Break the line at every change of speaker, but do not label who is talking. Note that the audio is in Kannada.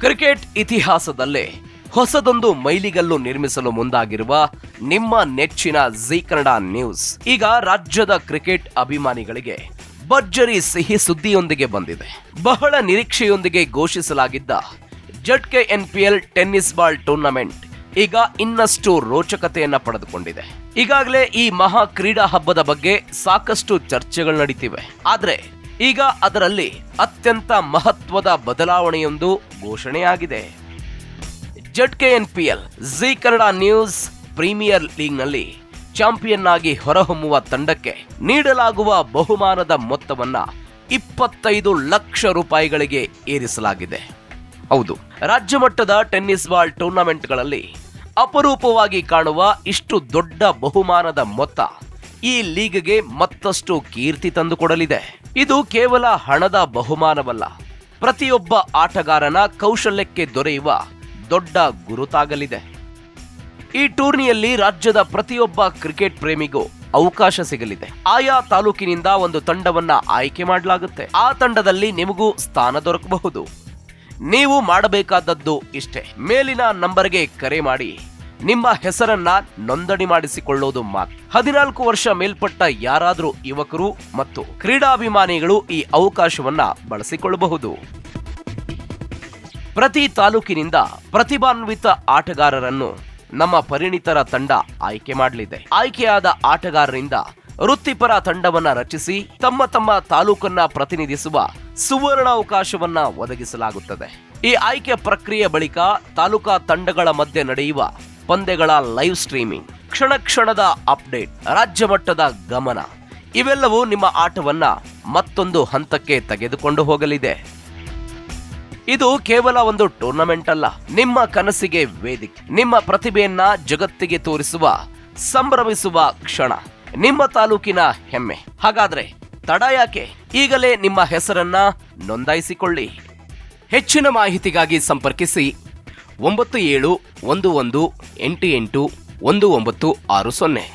ಕ್ರಿಕೆಟ್ ಇತಿಹಾಸದಲ್ಲೇ ಹೊಸದೊಂದು ಮೈಲಿಗಲ್ಲು ನಿರ್ಮಿಸಲು ಮುಂದಾಗಿರುವ ನಿಮ್ಮ ನೆಚ್ಚಿನ ಜೀ ಕನ್ನಡ ನ್ಯೂಸ್ ಈಗ ರಾಜ್ಯದ ಕ್ರಿಕೆಟ್ ಅಭಿಮಾನಿಗಳಿಗೆ ಭರ್ಜರಿ ಸಿಹಿ ಸುದ್ದಿಯೊಂದಿಗೆ ಬಂದಿದೆ. ಬಹಳ ನಿರೀಕ್ಷೆಯೊಂದಿಗೆ ಘೋಷಿಸಲಾಗಿದ್ದ ZKNPL ಟೆನ್ನಿಸ್ ಬಾಲ್ ಟೂರ್ನಮೆಂಟ್ ಈಗ ಇನ್ನಷ್ಟು ರೋಚಕತೆಯನ್ನ ಪಡೆದುಕೊಂಡಿದೆ. ಈಗಾಗಲೇ ಈ ಮಹಾ ಕ್ರೀಡಾ ಹಬ್ಬದ ಬಗ್ಗೆ ಸಾಕಷ್ಟು ಚರ್ಚೆಗಳು ನಡೀತಿವೆ. ಆದ್ರೆ ಈಗ ಅದರಲ್ಲಿ ಅತ್ಯಂತ ಮಹತ್ವದ ಬದಲಾವಣೆಯೊಂದು ಘೋಷಣೆಯಾಗಿದೆ. ZKNPL Zee Kannada news premier ಲೀಗ್ನಲ್ಲಿ ಚಾಂಪಿಯನ್ ಆಗಿ ಹೊರಹೊಮ್ಮುವ ತಂಡಕ್ಕೆ ನೀಡಲಾಗುವ ಬಹುಮಾನದ ಮೊತ್ತವನ್ನ 25 ಲಕ್ಷ ರೂಪಾಯಿಗಳಿಗೆ ಏರಿಸಲಾಗಿದೆ. ಹೌದು, ರಾಜ್ಯ ಮಟ್ಟದ ಟೆನ್ನಿಸ್ ಬಾಲ್ ಟೂರ್ನಮೆಂಟ್ಗಳಲ್ಲಿ ಅಪರೂಪವಾಗಿ ಕಾಣುವ ಇಷ್ಟು ದೊಡ್ಡ ಬಹುಮಾನದ ಮೊತ್ತ ಈ ಲೀಗ್ಗೆ ಮತ್ತಷ್ಟು ಕೀರ್ತಿ ತಂದುಕೊಡಲಿದೆ. ಇದು ಕೇವಲ ಹಣದ ಬಹುಮಾನವಲ್ಲ, ಪ್ರತಿಯೊಬ್ಬ ಆಟಗಾರನ ಕೌಶಲ್ಯಕ್ಕೆ ದೊರೆಯುವ ದೊಡ್ಡ ಗುರುತಾಗಲಿದೆ. ಈ ಟೂರ್ನಿಯಲ್ಲಿ ರಾಜ್ಯದ ಪ್ರತಿಯೊಬ್ಬ ಕ್ರಿಕೆಟ್ ಪ್ರೇಮಿಗೂ ಅವಕಾಶ ಸಿಗಲಿದೆ. ಆಯಾ ತಾಲೂಕಿನಿಂದ ಒಂದು ತಂಡವನ್ನ ಆಯ್ಕೆ ಮಾಡಲಾಗುತ್ತೆ. ಆ ತಂಡದಲ್ಲಿ ನಿಮಗೂ ಸ್ಥಾನ ದೊರಕಬಹುದು. ನೀವು ಮಾಡಬೇಕಾದದ್ದು ಇಷ್ಟೇ: ಮೇಲಿನ ನಂಬರ್ಗೆ ಕರೆ ಮಾಡಿ ನಿಮ್ಮ ಹೆಸರನ್ನ ನೋಂದಣಿ ಮಾಡಿಸಿಕೊಳ್ಳೋದು ಮಾತ್ರ. 14 ವರ್ಷ ಮೇಲ್ಪಟ್ಟ ಯಾರಾದರೂ ಯುವಕರು ಮತ್ತು ಕ್ರೀಡಾಭಿಮಾನಿಗಳು ಈ ಅವಕಾಶವನ್ನ ಬಳಸಿಕೊಳ್ಳಬಹುದು. ಪ್ರತಿ ತಾಲೂಕಿನಿಂದ ಪ್ರತಿಭಾನ್ವಿತ ಆಟಗಾರರನ್ನು ನಮ್ಮ ಪರಿಣಿತರ ತಂಡ ಆಯ್ಕೆ ಮಾಡಲಿದೆ. ಆಯ್ಕೆಯಾದ ಆಟಗಾರರಿಂದ ವೃತ್ತಿಪರ ತಂಡವನ್ನ ರಚಿಸಿ ತಮ್ಮ ತಮ್ಮ ತಾಲೂಕನ್ನ ಪ್ರತಿನಿಧಿಸುವ ಸುವರ್ಣಾವಕಾಶವನ್ನ ಒದಗಿಸಲಾಗುತ್ತದೆ. ಈ ಆಯ್ಕೆ ಪ್ರಕ್ರಿಯೆ ಬಳಿಕ ತಾಲೂಕಾ ತಂಡಗಳ ಮಧ್ಯೆ ನಡೆಯುವ ಪಂದ್ಯಗಳ ಲೈವ್ ಸ್ಟ್ರೀಮಿಂಗ್, ಕ್ಷಣ ಕ್ಷಣದ ಅಪ್ಡೇಟ್, ರಾಜ್ಯ ಮಟ್ಟದ ಗಮನ ಇವೆಲ್ಲವೂ ನಿಮ್ಮ ಆಟವನ್ನ ಮತ್ತೊಂದು ಹಂತಕ್ಕೆ ತೆಗೆದುಕೊಂಡು ಹೋಗಲಿದೆ. ಇದು ಕೇವಲ ಒಂದು ಟೂರ್ನಮೆಂಟ್ ಅಲ್ಲ, ನಿಮ್ಮ ಕನಸಿಗೆ ವೇದಿಕೆ, ನಿಮ್ಮ ಪ್ರತಿಭೆಯನ್ನ ಜಗತ್ತಿಗೆ ತೋರಿಸುವ ಸಂಭ್ರಮಿಸುವ ಕ್ಷಣ, ನಿಮ್ಮ ತಾಲೂಕಿನ ಹೆಮ್ಮೆ. ಹಾಗಾದ್ರೆ ತಡ ಯಾಕೆ? ಈಗಲೇ ನಿಮ್ಮ ಹೆಸರನ್ನ ನೋಂದಾಯಿಸಿಕೊಳ್ಳಿ. ಹೆಚ್ಚಿನ ಮಾಹಿತಿಗಾಗಿ ಸಂಪರ್ಕಿಸಿ 9711881960.